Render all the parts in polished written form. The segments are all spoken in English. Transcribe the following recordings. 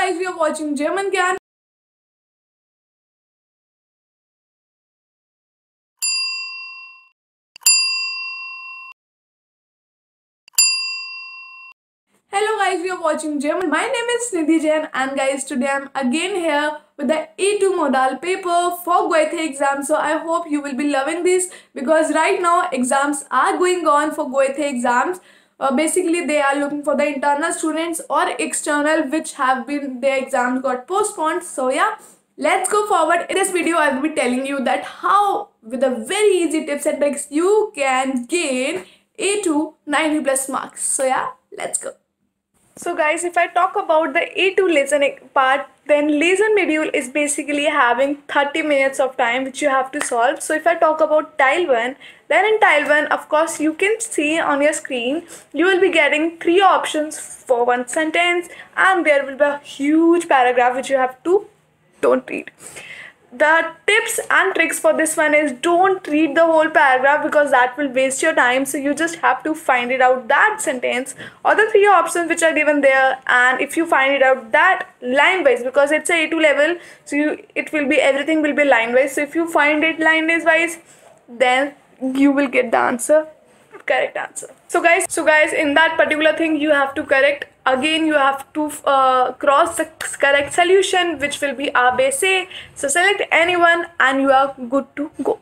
guys, we are watching German Gyan. Hello guys, we are watching German. My name is Nidhi Jain and guys, today I'm again here with the A2 modal paper for Goethe exam. So I hope you will be loving this because right now exams are going on for Goethe exams. Basically, they are looking for the internal students or external which have been their exams got postponed. So yeah, let's go forward. In this video, I will be telling you that how with a very easy tips and tricks you can gain A2 90 plus marks. So yeah, let's go. So guys, if I talk about the A2 lesson part, then lesson module is basically having 30 minutes of time which you have to solve. So if I talk about tile 1, then in tile 1, of course, you can see on your screen, you will be getting 3 options for one sentence and there will be a huge paragraph which you have to don't read. The tips and tricks for this one is don't read the whole paragraph because that will waste your time. So you just have to find it out that sentence or the 3 options which are given there, and if you find it out that line wise, because it's a A2 level, so it will be everything will be line wise. So if you find it line wise, then you will get the answer, correct answer. So guys, in that particular thing you have to correct. Again, you have to cross the correct solution, which will be A, B, C. So select anyone and you are good to go.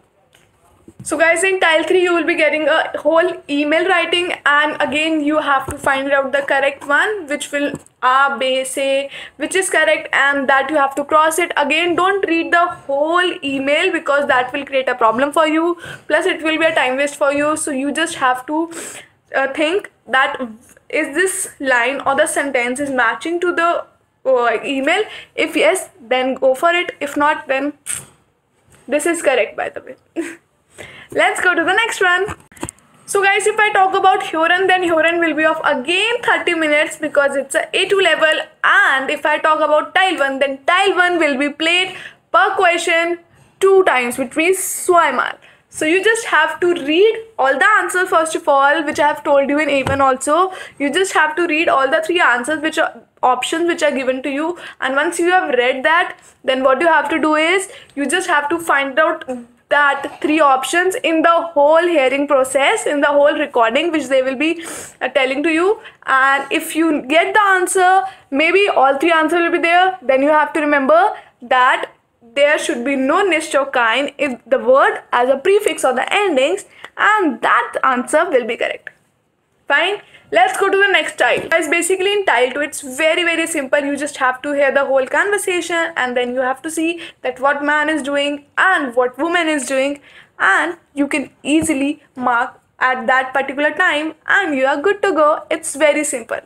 So guys, in tile 3, you will be getting a whole email writing, and again you have to find out the correct one, which will A, B, C, which is correct, and that you have to cross it. Again, don't read the whole email because that will create a problem for you. Plus, it will be a time waste for you. So you just have to think that is this line or the sentence is matching to the email. If yes, then go for it. If not, then this is correct, by the way. Let's go to the next one. So guys, if I talk about Huron, then Huron will be of again 30 minutes because it's a A2 level. And if I talk about tile 1, then tile 1 will be played per question 2 times, which means zweimal. So you just have to read all the answers first of all, which I have told you in A1 also. You just have to read all the 3 answers which are options which are given to you. And once you have read that, then what you have to do is you just have to find out that 3 options in the whole hearing process, in the whole recording which they will be telling to you. And if you get the answer, maybe all 3 answers will be there, then you have to remember that there should be no nicht or kein in the word as a prefix or the endings, and that answer will be correct. Fine. Let's go to the next tile. Guys, basically in tile 2, it's very simple. You just have to hear the whole conversation and then you have to see that what man is doing and what woman is doing, and you can easily mark at that particular time and you are good to go. It's very simple.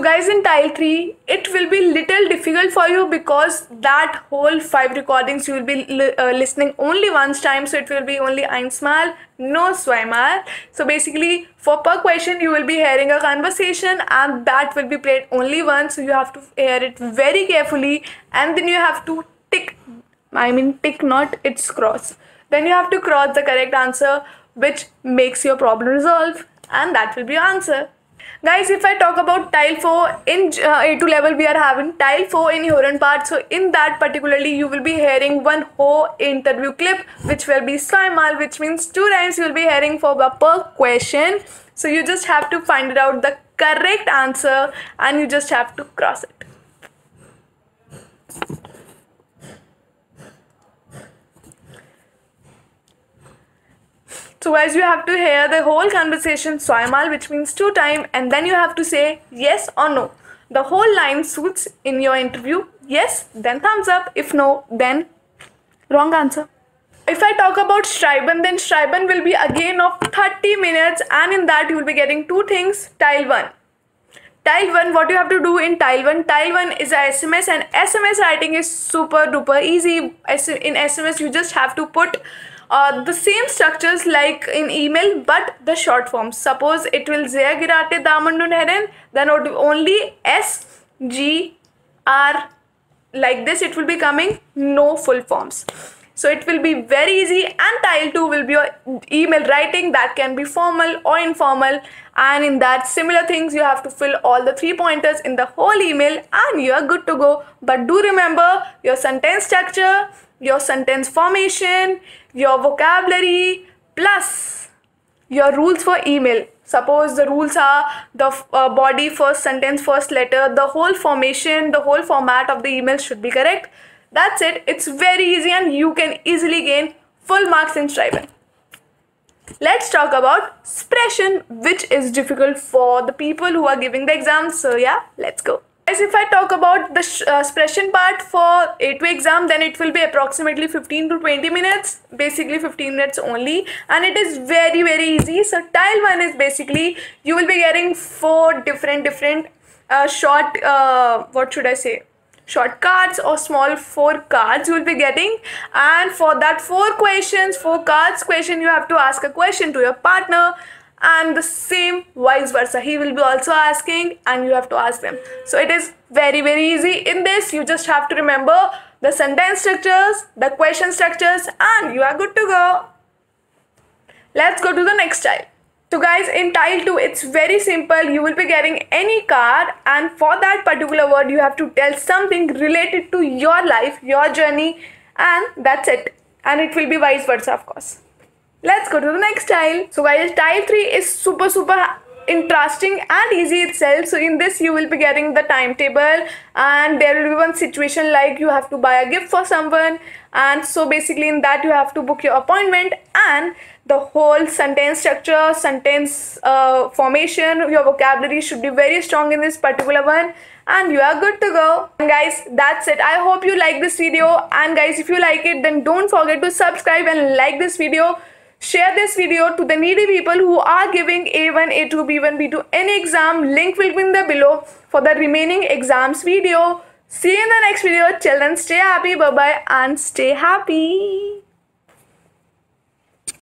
Guys, in tile 3, it will be little difficult for you because that whole 5 recordings you will be listening only once time. So it will be only einmal, no zweimal. So basically for per question you will be hearing a conversation and that will be played only once. So you have to hear it very carefully and then you have to tick not, it's cross. Then you have to cross the correct answer which makes your problem resolve, and that will be your answer. Guys, if I talk about tile 4, in A2 level we are having tile 4 in Huron part. So in that particularly you will be hearing one whole interview clip which will be zweimal, which means 2 times you will be hearing for the per question. So you just have to find it out the correct answer and you just have to cross it. So guys, you have to hear the whole conversation zweimal, which means 2 times, and then you have to say yes or no. The whole line suits in your interview. Yes, then thumbs up. If no, then wrong answer. If I talk about Schreiben, then Schreiben will be again of 30 minutes and in that you will be getting 2 things. Tile 1. Tile 1, what you have to do in tile 1? Tile 1 is a SMS and SMS writing is super duper easy. In SMS, you just have to put the same structures like in email but the short forms. Suppose it will sehr geehrte Damen und Herren, then only S, G, R, like this it will be coming, no full forms. So it will be very easy, and tile 2 will be your email writing that can be formal or informal, and in that similar things you have to fill all the 3 pointers in the whole email and you are good to go. But do remember your sentence structure, your sentence formation, your vocabulary plus your rules for email. Suppose the rules are the body, first sentence, first letter, the whole formation, the whole format of the email should be correct. That's it. It's very easy and you can easily gain full marks in Striving. Let's talk about expression, which is difficult for the people who are giving the exams. So yeah, let's go. Guys, if I talk about the expression part for A2 exam, then it will be approximately 15 to 20 minutes, basically 15 minutes only, and it is very easy. So tile 1 is basically you will be getting 4 different short short cards or small 4 cards you will be getting, and for that 4 cards question you have to ask a question to your partner, and the same vice versa, he will be also asking and you have to ask them. So it is very easy. In this you just have to remember the sentence structures, the question structures, and you are good to go. Let's go to the next tile. So guys, in tile 2 it's very simple. You will be getting any card, and for that particular word you have to tell something related to your life, your journey, and that's it. And it will be vice versa, of course. Let's go to the next tile. So guys, tile 3 is super interesting and easy itself. So in this you will be getting the timetable, and there will be one situation like you have to buy a gift for someone, and so basically in that you have to book your appointment, and the whole sentence structure, sentence formation, your vocabulary should be very strong in this particular one, and you are good to go. And guys, that's it. I hope you like this video, and guys, if you like it, then don't forget to subscribe and like this video. Share this video to the needy people who are giving A1, A2, B1, B2 any exam. Link will be in the below for the remaining exams video. See you in the next video. Till then, stay happy, bye bye, and stay happy.